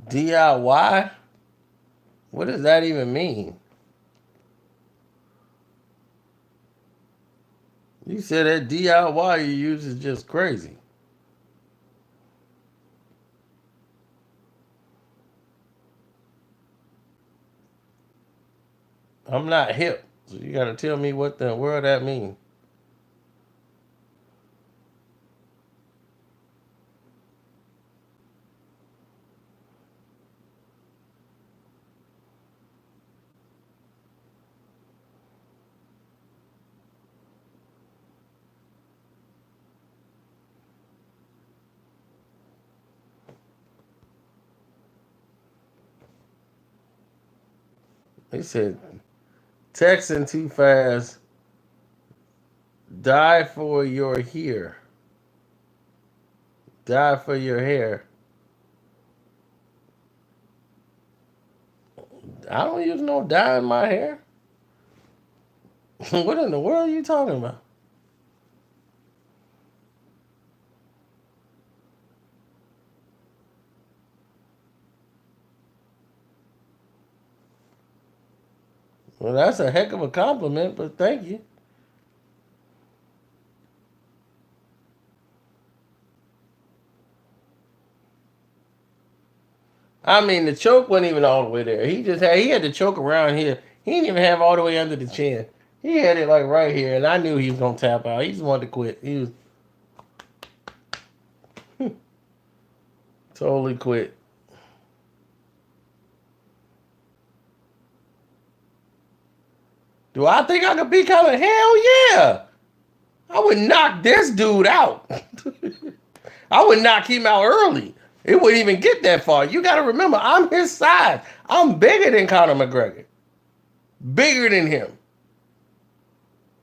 DIY? What does that even mean? You said that DIY you use is just crazy. I'm not hip, so you gotta tell me what the world that means. They said, texting too fast. Die for your hair. Die for your hair. I don't use no dye in my hair. What in the world are you talking about? Well, that's a heck of a compliment, but thank you. I mean, the choke wasn't even all the way there. He had the choke around here. He didn't even have all the way under the chin. He had it like right here, and I knew he was gonna tap out. He just wanted to quit. He was totally quit. Do I think I could beat Conor? Hell yeah! I would knock this dude out. I would knock him out early. It wouldn't even get that far. You got to remember, I'm his size. I'm bigger than Conor McGregor. Bigger than him.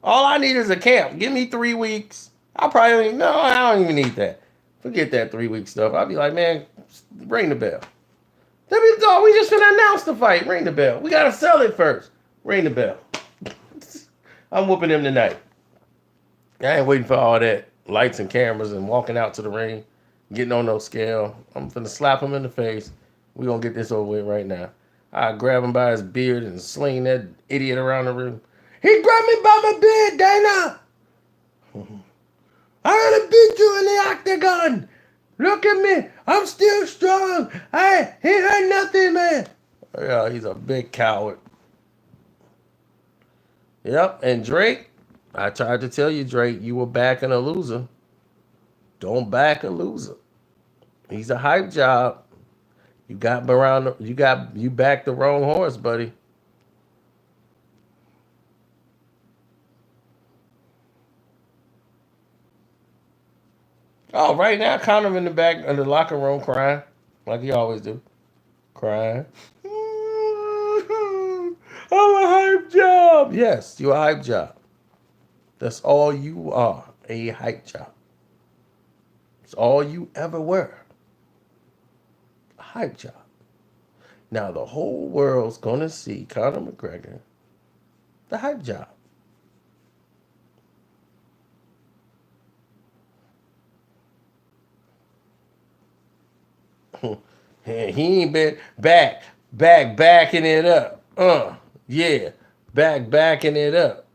All I need is a camp. Give me 3 weeks. I don't even need that. Forget that 3-week stuff. I'll be like, man, ring the bell. We just finna announce the fight. Ring the bell. We got to sell it first. Ring the bell. I'm whooping him tonight. I ain't waiting for all that lights and cameras and walking out to the ring, getting on no scale. I'm finna slap him in the face. We gonna get this over with right now. I grab him by his beard and sling that idiot around the room. He grabbed me by my beard, Dana. I gotta beat you in the octagon. Look at me. I'm still strong. He hurt nothing, man. Yeah, he's a big coward. Yep, and Drake, I tried to tell you, Drake, you were backing a loser. Don't back a loser. He's a hype job. You backed the wrong horse, buddy. Oh, right now, Conor in the back of the locker room crying, like he always do. Crying. I'm a hype job. Yes, you're a hype job. That's all you are, a hype job. It's all you ever were. A hype job. Now the whole world's gonna see Conor McGregor, the hype job. He ain't been backing it up. Yeah, backing it up.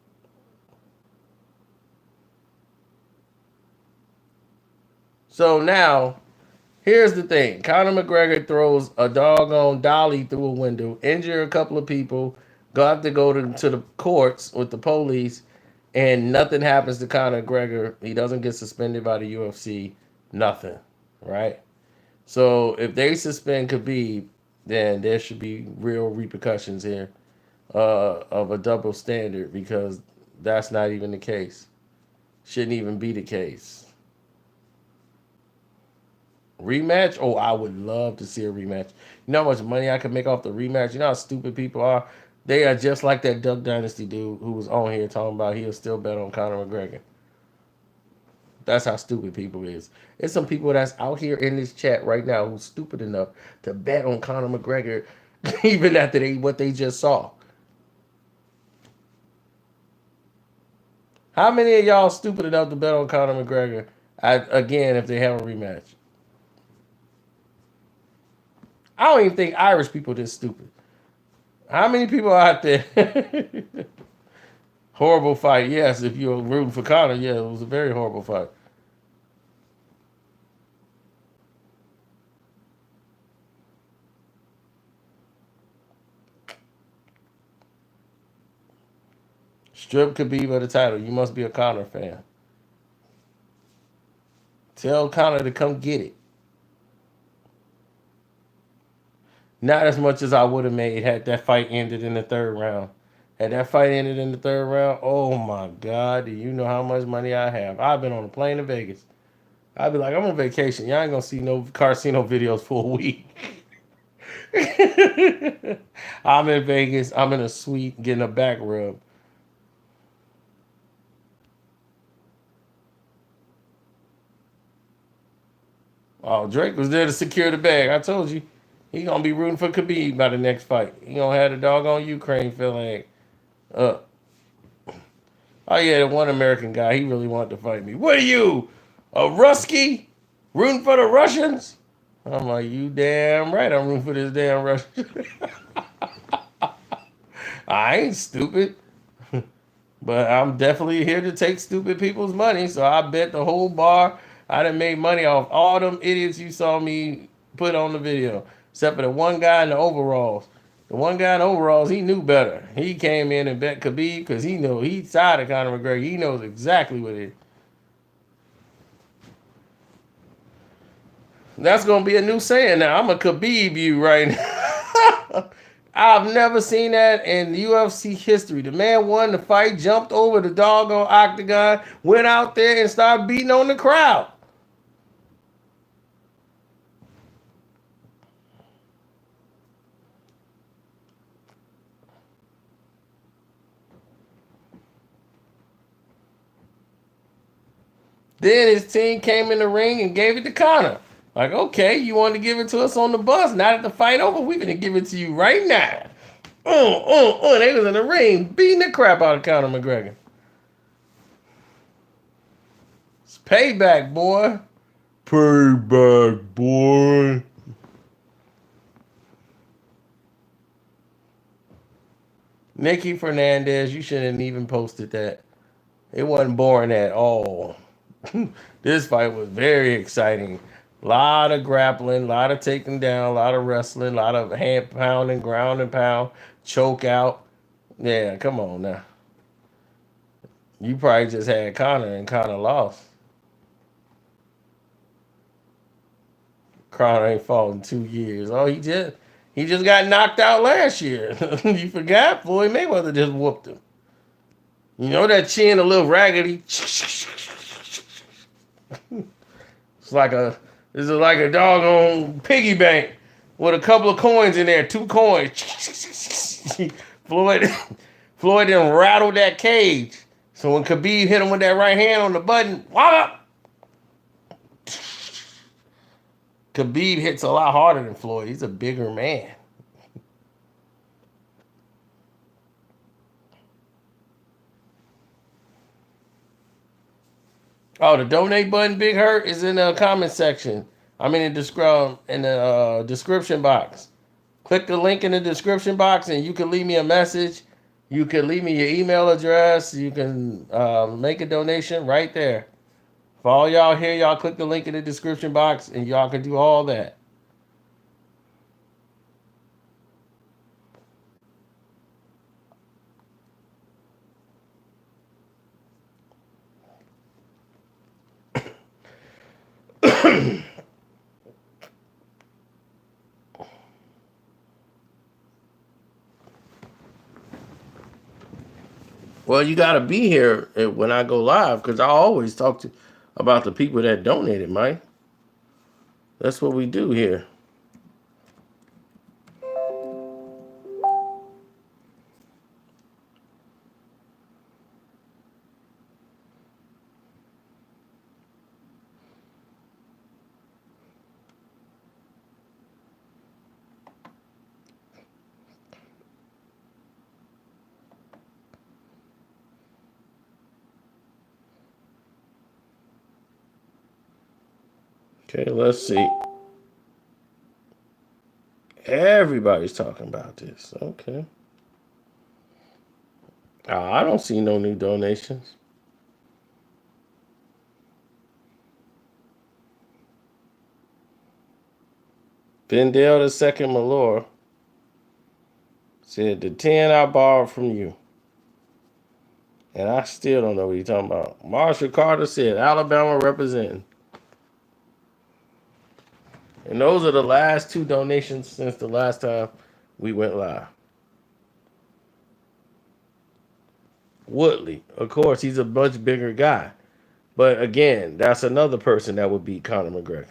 So now, here's the thing. Conor McGregor throws a doggone dolly through a window, injure a couple of people, have to go to the courts with the police, and nothing happens to Conor McGregor. He doesn't get suspended by the UFC. Nothing, right? So if they suspend Khabib, then there should be real repercussions here of a double standard, because that's not even the case. Shouldn't even be the case. Rematch? Oh, I would love to see a rematch. You know how much money I could make off the rematch? You know how stupid people are? They are just like that Duck Dynasty dude who was on here talking about he'll still bet on Conor McGregor. That's how stupid people is. There's some people that's out here in this chat right now who's stupid enough to bet on Conor McGregor even after what they just saw. How many of y'all stupid enough to bet on Conor McGregor again if they have a rematch? I don't even think Irish people this stupid. How many people out there? Horrible fight. Yes, if you're rooting for Conor, yeah, it was a very horrible fight. Strip Khabib of the title. You must be a Conor fan. Tell Conor to come get it. Not as much as I would have made had that fight ended in the third round. Had that fight ended in the third round, oh my God, do you know how much money I have? I've been on a plane to Vegas. I'd be like, I'm on vacation. Y'all ain't gonna see no casino videos for a week. I'm in Vegas. I'm in a suite getting a back rub. Oh, Drake was there to secure the bag. I told you. He gonna be rooting for Khabib by the next fight. He gonna have the doggone Ukraine feeling up. Oh yeah, the one American guy, he really wanted to fight me. What are you, a Rusky? Rooting for the Russians? I'm like, you damn right I'm rooting for this damn Russian. I ain't stupid. But I'm definitely here to take stupid people's money. So I bet the whole bar I done made money off all them idiots you saw me put on the video. Except for the one guy in the overalls. The one guy in the overalls, he knew better. He came in and bet Khabib because he knew he's side of Conor McGregor. He knows exactly what it is. That's going to be a new saying now. I'm a Khabib you right now. I've never seen that in UFC history. The man won the fight, jumped over the doggone octagon, went out there and started beating on the crowd. Then his team came in the ring and gave it to Conor. Like, okay, you wanted to give it to us on the bus. Now that the fight over, we're going to give it to you right now. They was in the ring beating the crap out of Conor McGregor. Payback, boy. Payback, boy. Nikki Fernandez, you shouldn't even posted that. It wasn't boring at all. This fight was very exciting. A lot of grappling, a lot of taking down, a lot of wrestling, a lot of hand pounding, ground and pound, choke out. Yeah, come on now. You probably just had Conor and Conor lost. Conor ain't fought in 2 years. Oh, he just got knocked out last year. You forgot? Floyd Mayweather just whooped him. You know that chin a little raggedy. It's like a doggone piggy bank with a couple of coins in there, 2 coins. Floyd done rattled that cage. So when Khabib hit him with that right hand on the button, whop! Khabib hits a lot harder than Floyd. He's a bigger man. Oh, the donate button, Big Hurt, is in the comment section. I'm in the description box. Click the link in the description box, and you can leave me a message. You can leave me your email address. You can make a donation right there. For all y'all here, y'all click the link in the description box, and y'all can do all that. Well, you got to be here when I go live, because I always talk about the people that donated, Mike. That's what we do here. Okay, let's see. Everybody's talking about this. Okay. I don't see no new donations. Vendale the second Malore said the 10 I borrowed from you. And I still don't know what you're talking about. Marshall Carter said Alabama representing. And those are the last 2 donations since the last time we went live. Woodley, of course, he's a much bigger guy. But again, that's another person that would beat Conor McGregor.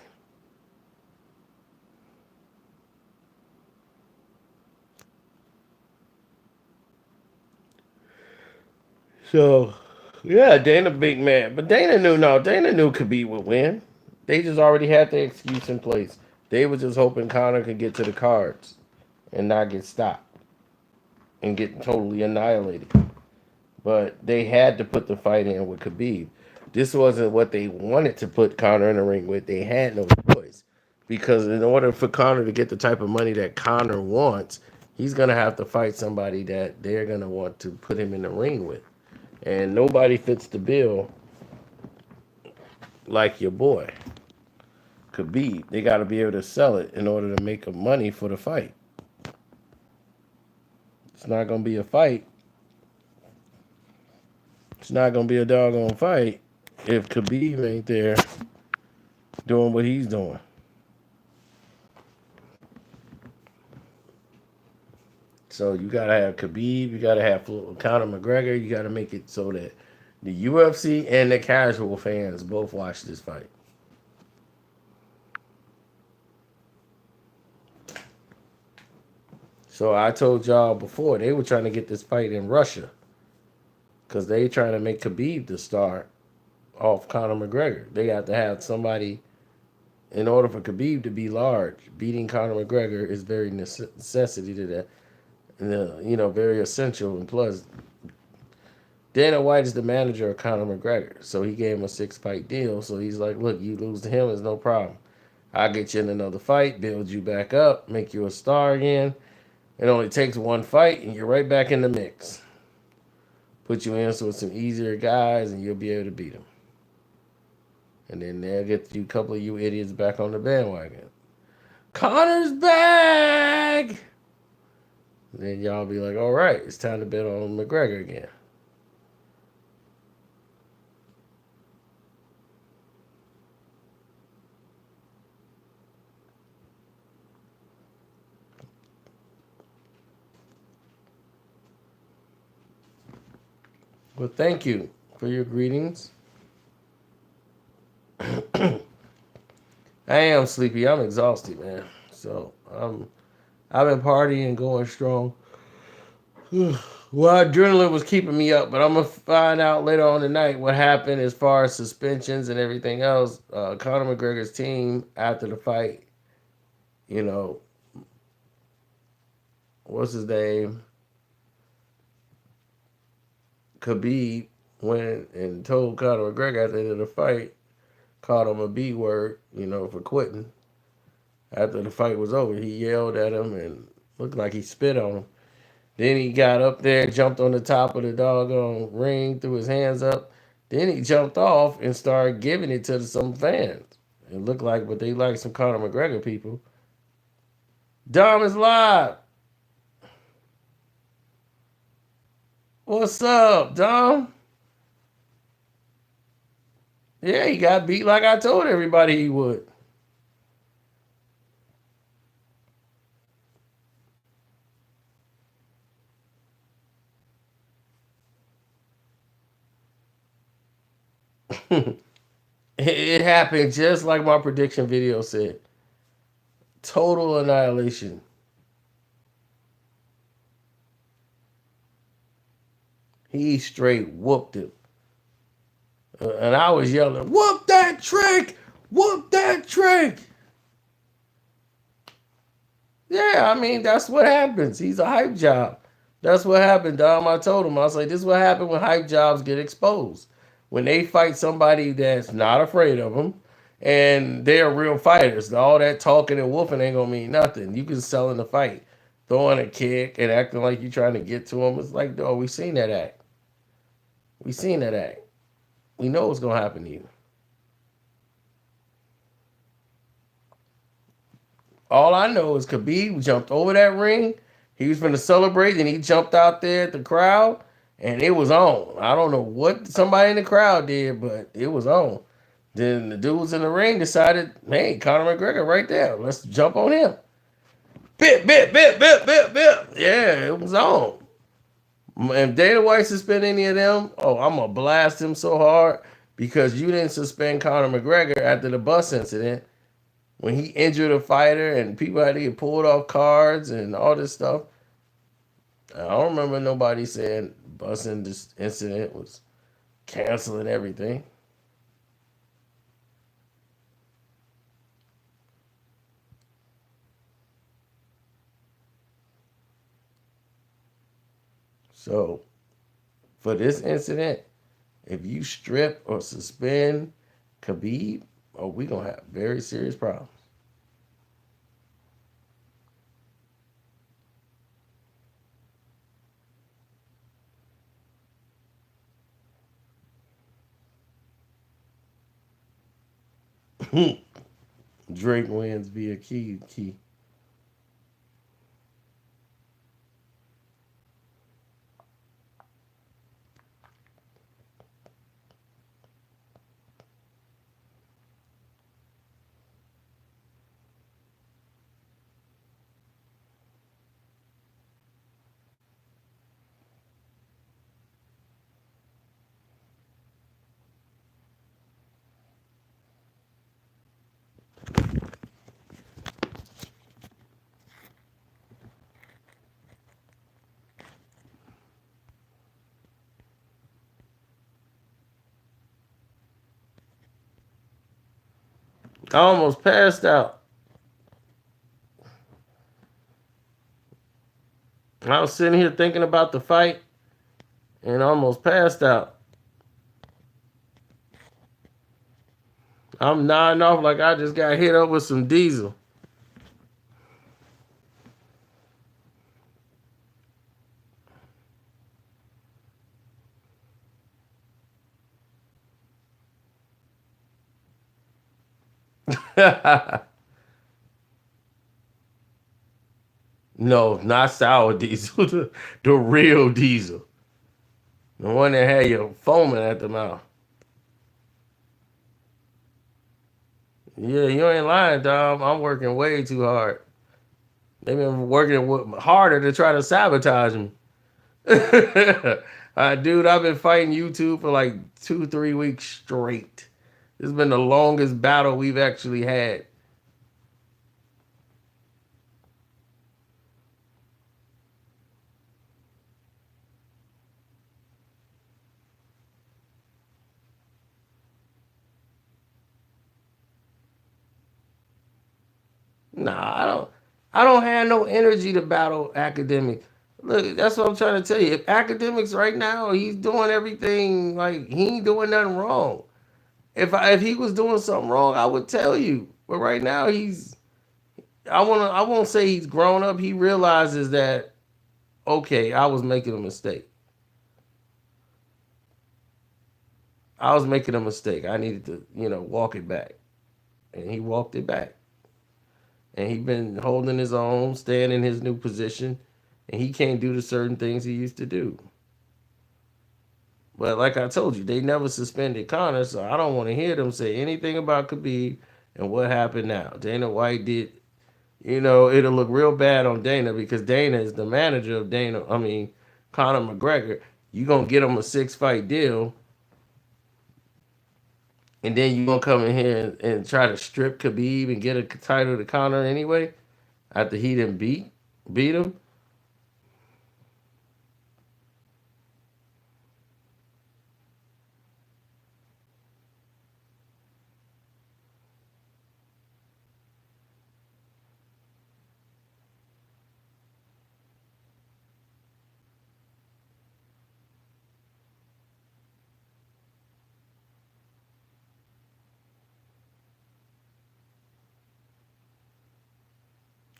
So, yeah, Dana big man. But Dana knew Khabib would win. They just already had the excuse in place. They were just hoping Conor could get to the cards and not get stopped and get totally annihilated. But they had to put the fight in with Khabib. This wasn't what they wanted to put Conor in the ring with. They had no choice. Because in order for Conor to get the type of money that Conor wants, he's going to have to fight somebody that they're going to want to put him in the ring with. And nobody fits the bill like your boy, Khabib. They got to be able to sell it in order to make money for the fight. It's not going to be a fight. It's not going to be a doggone fight if Khabib ain't there doing what he's doing. So you got to have Khabib, you got to have Conor McGregor, you got to make it so that the UFC and the casual fans both watch this fight. So I told y'all before, they were trying to get this fight in Russia because they trying to make Khabib the star off Conor McGregor. They got to have somebody, in order for Khabib to be large, beating Conor McGregor is very necessity to that. And, very essential. And plus, Dana White is the manager of Conor McGregor, so he gave him a 6-fight deal. So he's like, look, you lose to him, it's no problem. I'll get you in another fight, build you back up, make you a star again. It only takes one fight, and you're right back in the mix. Put you in with some easier guys, and you'll be able to beat them. And then they'll get you a couple of you idiots back on the bandwagon. Conor's back! And then y'all be like, all right, it's time to bet on McGregor again. Well, thank you for your greetings. I am sleepy. I'm exhausted, man. So I've been partying, going strong. Well, adrenaline was keeping me up, but I'm gonna find out later on tonight what happened as far as suspensions and everything else. Conor McGregor's team after the fight, you know, what's his name? Khabib went and told Conor McGregor at the end of the fight, called him a B word, you know, for quitting. After the fight was over, he yelled at him and looked like he spit on him. Then he got up there, jumped on the top of the doggone ring, threw his hands up. Then he jumped off and started giving it to some fans. It looked like, but they like some Conor McGregor people. Dom is live. What's up, Dom? Yeah, he got beat like I told everybody he would. It happened just like my prediction video said. Total annihilation. He straight whooped him. And I was yelling, whoop that trick! Whoop that trick! Yeah, I mean, that's what happens. He's a hype job. That's what happened, Dom. I told him, I was like, this is what happened when hype jobs get exposed. When they fight somebody that's not afraid of them, and they're real fighters. All that talking and woofing ain't gonna mean nothing. You can sell in the fight, throwing a kick and acting like you're trying to get to them. It's like, dog, we seen that act. We seen that act. We know what's gonna happen to you. All I know is Khabib jumped over that ring. He was finna celebrate, and he jumped out there at the crowd, and it was on. I don't know what somebody in the crowd did, but it was on. Then the dudes in the ring decided, hey, Conor McGregor right there. Let's jump on him. Bip. Yeah, it was on. If Dana White suspend any of them, I'm going to blast him so hard because you didn't suspend Conor McGregor after the bus incident when he injured a fighter and people had to get pulled off cards and all this stuff. I don't remember nobody saying busing this incident was canceling everything. So, for this incident, if you strip or suspend Khabib, we're going to have very serious problems. Drake wins via key. I almost passed out. I was sitting here thinking about the fight, and almost passed out. I'm nodding off like I just got hit up with some diesel. No, not sour diesel. The real diesel. The one that had you foaming at the mouth. Yeah, you ain't lying, Dom. I'm working way too hard. They've been working harder to try to sabotage me. Dude, I've been fighting YouTube for like 2-3 weeks straight. This has been the longest battle we've actually had. Nah, I don't have no energy to battle academics. Look, that's what I'm trying to tell you. If academics right now, he's doing everything like he ain't doing nothing wrong. If he was doing something wrong, I would tell you. But right now I won't say he's grown up. He realizes that okay, I was making a mistake. I was making a mistake. I needed to, walk it back. And he walked it back. And he been holding his own, staying in his new position, and he can't do the certain things he used to do. But like I told you, they never suspended Conor, so I don't want to hear them say anything about Khabib and what happened now. Dana White did, it'll look real bad on Dana because Dana is the manager of Conor McGregor. You gonna get him a 6-fight deal, and then you gonna come in here and try to strip Khabib and get a title to Conor anyway after he didn't beat him.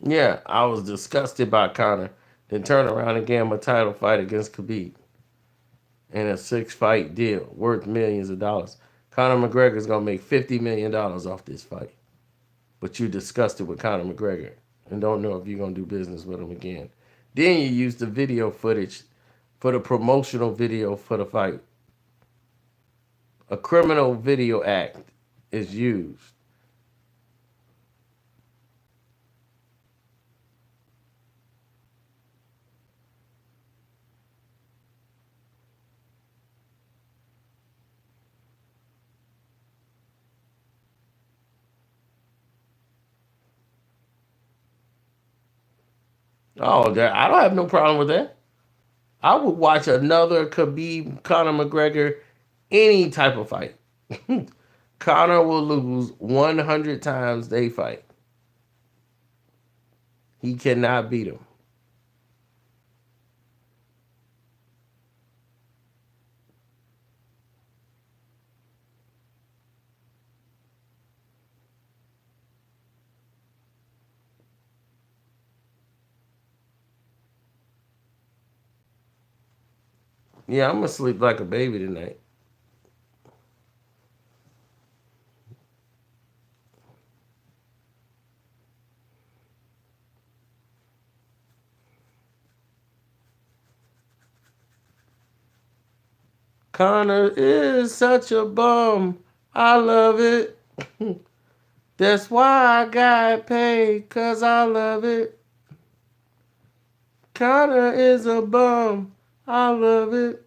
Yeah, I was disgusted by Conor. Then turn around and gave him a title fight against Khabib and a 6-fight deal worth millions of dollars. Conor McGregor's gonna make $50 million off this fight. But you're disgusted with Conor McGregor and don't know if you're gonna do business with him again. Then you use the video footage for the promotional video for the fight. A criminal video act is used. Oh, I don't have no problem with that. I would watch another Khabib, Conor McGregor, any type of fight. Conor will lose 100 times they fight. He cannot beat him. Yeah, I'm gonna sleep like a baby tonight. Conor is such a bum. I love it. That's why I got paid, 'cause I love it. Conor is a bum. I love it.